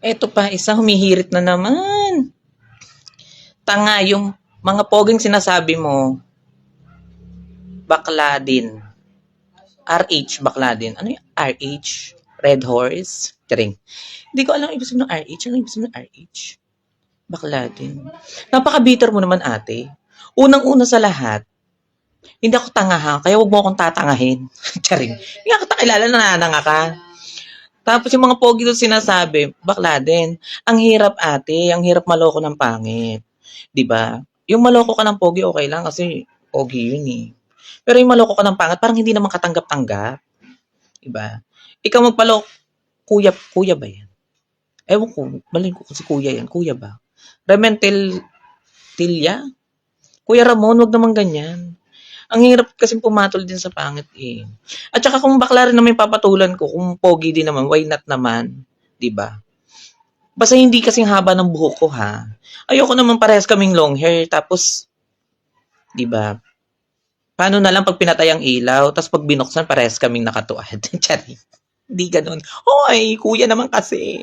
Eto pa, isa humihirit na naman. Tanga, yung mga poging sinasabi mo, bakla din. RH, bakla din. Ano yung RH? Red Horse? Charing. Hindi ko alam ang ibig sabihin ng RH. Ano yung ibig sabihin ng RH? Bakla din. Napaka-bitter mo naman, ate. Unang-una sa lahat, hindi ako tanga ha, kaya wag mo akong tatangahin. Charing. Hindi nga kita kilala, nanananga ka. Tapos yung mga pogi doon sinasabi, bakla din. Ang hirap ate, ang hirap maloko ng pangit. 'Di ba? Yung maloko ka ng pogi okay lang kasi pogi yun eh. Pero yung maloko ka ng pangit, parang hindi naman katanggap-tanggap. 'Di ba? Ikaw magpaloko, kuya ba yan? Ewan ko, maling ko si kuya yan. Kuya ba? Rementel Tilya? Kuya Ramon, wag naman ganyan. Ang hirap kasi pumatol din sa pangit eh. At saka kung bakla rin naman yung papatulan ko, kung pogi din naman, why not naman? 'Di ba? Basta hindi kasing haba ng buhok ko ha. Ayoko naman parehas kaming long hair tapos 'di ba? Paano na lang pag pinatay ang ilaw tapos pag binuksan parehas kaming nakatuad. Charing. Hindi ganoon. Hoy, kuya naman kasi.